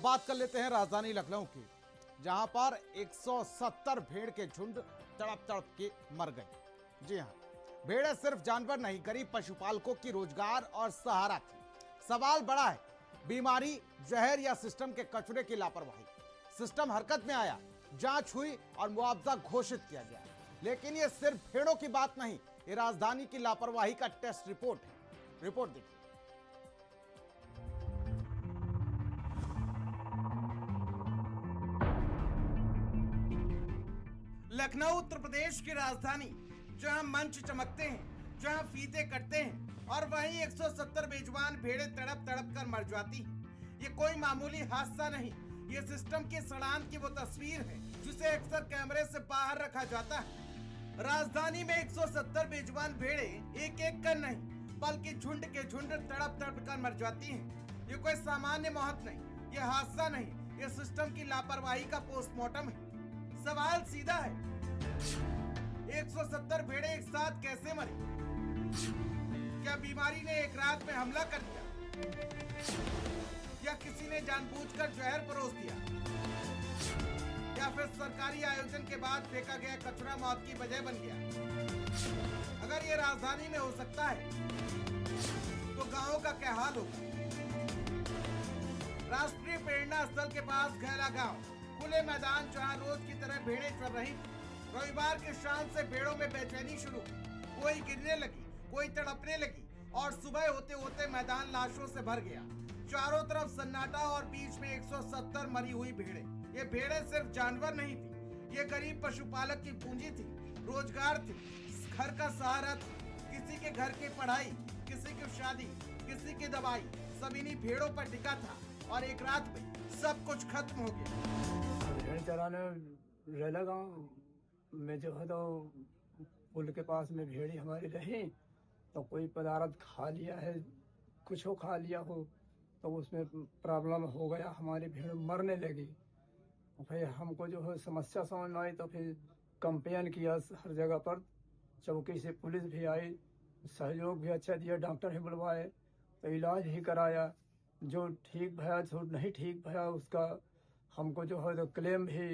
बात कर लेते हैं राजधानी लखनऊ की, जहां पर 170 भेड़ के झुंड तड़प तड़प के मर गए। जी हां, भेड़ें सिर्फ जानवर नहीं, गरीब पशुपालकों की रोजगार और सहारा थी। सवाल बड़ा है, बीमारी, जहर या सिस्टम के कचरे की लापरवाही। सिस्टम हरकत में आया, जांच हुई और मुआवजा घोषित किया गया। लेकिन ये सिर्फ भेड़ों की बात नहीं, ये राजधानी की लापरवाही का टेस्ट रिपोर्ट है। रिपोर्ट देखिए। लखनऊ उत्तर प्रदेश की राजधानी, जहां मंच चमकते हैं, जहां फीते कटते हैं और वहीं 170 बेजुबान भेड़ें तड़प तड़प कर मर जाती हैं। ये कोई मामूली हादसा नहीं, ये सिस्टम के सड़ान की वो तस्वीर है जिसे अक्सर कैमरे से बाहर रखा जाता है। राजधानी में 170 बेजुबान भेड़ें एक एक कर नहीं, बल्कि झुंड के झुंड तड़प तड़प कर मर जाती हैं। ये कोई सामान्य मौत नहीं, ये हादसा नहीं, ये सिस्टम की लापरवाही का पोस्टमार्टम है। सवाल सीधा है, 170 भेड़ें एक साथ कैसे मरी? क्या बीमारी ने एक रात में हमला कर दिया, या किसी ने जानबूझकर जहर परोस दिया, या फिर सरकारी आयोजन के बाद फेंका गया कचरा मौत की वजह बन गया? अगर ये राजधानी में हो सकता है तो गांवों का क्या हाल होगा? राष्ट्रीय प्रेरणा स्थल के पास घैला गांव, खुले मैदान जहां रोज की तरह भेड़ें चल रही थी। रविवार की शाम से भेड़ों में बेचैनी शुरू, कोई गिरने लगी, कोई तड़पने लगी और सुबह होते होते मैदान लाशों से भर गया। चारों तरफ सन्नाटा और बीच में 170 मरी हुई भेड़ें। ये भेड़ें सिर्फ जानवर नहीं थी, ये गरीब पशुपालक की पूंजी थी, रोजगार थी, घर का सहारा थी। किसी के घर की पढ़ाई, किसी की शादी, किसी की दवाई, सब इन्हीं भेड़ों पर टिका था और एक रात में सब कुछ खत्म हो गया। भेड़ चराने रेला गाँव में जो है तो पुल के पास में भेड़ी हमारी रही, तो कोई पदार्थ खा लिया है, कुछ हो खा लिया हो तो उसमें प्रॉब्लम हो गया, हमारी भेड़ मरने लगी। फिर हमको जो है समस्या समझ में आई तो फिर कंप्लेन किया हर जगह पर, चौकी से पुलिस भी आई, सहयोग भी अच्छा दिया, डॉक्टर भी बुलवाए, तो इलाज भी कराया। जो ठीक भया, जो नहीं ठीक भया उसका हमको जो है तो क्लेम भी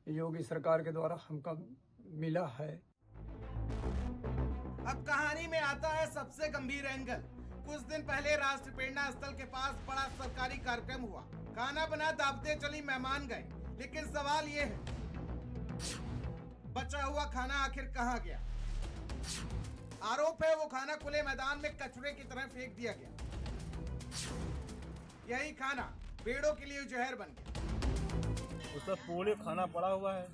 योगी सरकार के द्वारा हमको मिला है। अब कहानी में आता है सबसे गंभीर एंगल। कुछ दिन पहले राष्ट्रीय प्रेरणा स्थल के पास बड़ा सरकारी कार्यक्रम हुआ, खाना बना, दावतें चली, मेहमान गए। लेकिन सवाल ये है, बचा हुआ खाना आखिर कहां गया? आरोप है वो खाना खुले मैदान में कचरे की तरह फेंक दिया गया। यही खाना भेड़ों के लिए जहर बन गया। उसका पूरे खाना पड़ा हुआ है,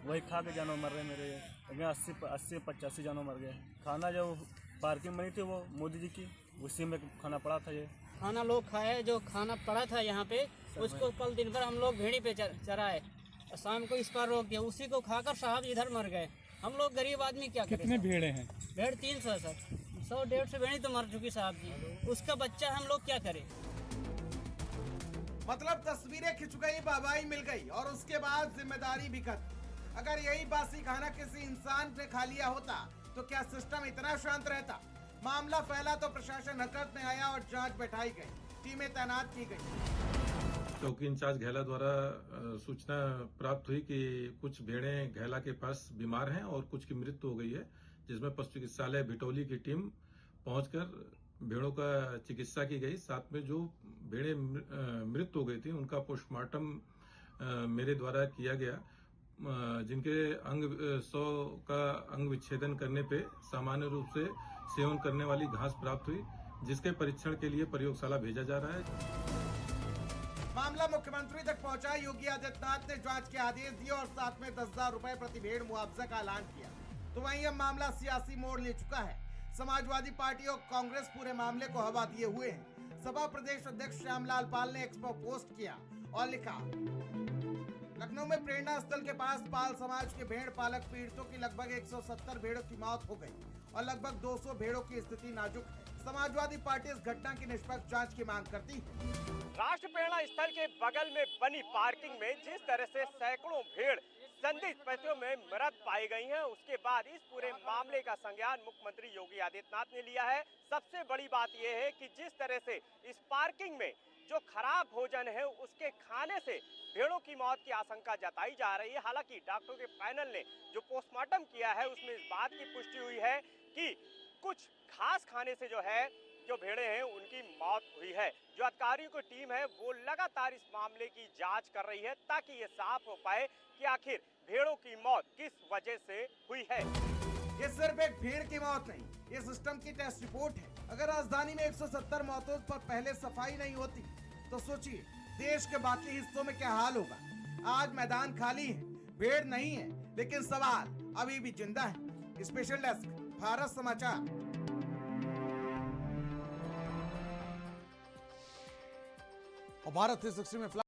वही खा के जानवर मर रहे मेरे। 80-85 जानवर मर गए। खाना जो पार्किंग बनी थी वो मोदी जी की, उसी में खाना पड़ा था। ये खाना लोग खाए, जो खाना पड़ा था यहाँ पे उसको कल दिन भर हम लोग भेड़ी पे चराए, शाम को इस पर रोक दिया, उसी को खाकर साहब इधर मर गए। हम लोग गरीब आदमी क्या करें? कितने भेड़े हैं? भेड़ 300 है सर, 100-150 भेड़ी तो मर चुकी साहब जी, उसका बच्चा हम लोग क्या करें? मतलब तस्वीरें खिंच गई, वाहवाही मिल गई और उसके बाद जिम्मेदारी भी खत्म। अगर यही बासी खाना किसी इंसान ने खा लिया होता तो क्या सिस्टम इतना शांत रहता? मामला फैला तो प्रशासन हरकत में आया और जांच बैठाई गई, टीमें तैनात की गई। चौकी इंचार्ज घैला द्वारा सूचना प्राप्त हुई कि कुछ भेड़ें घैला के पास बीमार हैं और कुछ की मृत्यु हो गई है, जिसमें पशु चिकित्सालय भिटौली की टीम पहुंचकर भेड़ों का चिकित्सा की गई। साथ में जो भेड़ें मृत्यु हो गई थी उनका पोस्टमार्टम मेरे द्वारा किया गया, जिनके अंग 100 का अंग विच्छेदन करने पे सामान्य रूप से सेवन करने वाली घास प्राप्त हुई, जिसके परीक्षण के लिए प्रयोगशाला भेजा जा रहा है। मामला मुख्यमंत्री तक पहुंचा। योगी आदित्यनाथ ने जांच के आदेश दिए और साथ में 10,000 रुपए प्रति भेड़ मुआवजा का ऐलान किया। तो वहीं अब मामला सियासी मोड़ ले चुका है। समाजवादी पार्टी और कांग्रेस पूरे मामले को हवा दिए हुए हैं। सपा प्रदेश अध्यक्ष श्यामलाल पाल ने एक्स पर पोस्ट किया और लिखा, लखनऊ में प्रेरणा स्थल के पास पाल समाज के भेड़ पालक पीड़ितों की लगभग 170 भेड़ों की मौत हो गई और लगभग 200 भेड़ों की स्थिति नाजुक है। समाजवादी पार्टी इस घटना की निष्पक्ष जांच की मांग करती है। राष्ट्रीय प्रेरणा स्थल के बगल में बनी पार्किंग में जिस तरह से सैकड़ों भेड़ संदिग्ध परिस्थितियों में मृत पाई गई हैं, उसके बाद इस पूरे मामले का संज्ञान मुख्यमंत्री योगी आदित्यनाथ ने लिया है। सबसे बड़ी बात यह है कि जिस तरह से इस पार्किंग में जो खराब भोजन है उसके खाने से भेड़ों की मौत की आशंका जताई जा रही है। हालांकि डॉक्टरों के पैनल ने जो पोस्टमार्टम किया है उसमें इस बात की पुष्टि हुई है कि कुछ घास खाने से जो भेड़ें हैं उनकी मौत हुई है। जो अधिकारियों की टीम है वो लगातार इस मामले की जांच कर रही है ताकि ये साफ हो पाए कि आखिर भेड़ों की मौत किस वजह से हुई है। ये सिर्फ एक भीड़ की मौत नहीं, ये सिस्टम की टेस्ट रिपोर्ट है। अगर राजधानी में 170 मौतों पर पहले सफाई नहीं होती तो सोचिए देश के बाकी हिस्सों में क्या हाल होगा। आज मैदान खाली है, भीड़ नहीं है, लेकिन सवाल अभी भी जिंदा है। स्पेशल डेस्क, भारत समाचार। और भारत 360 में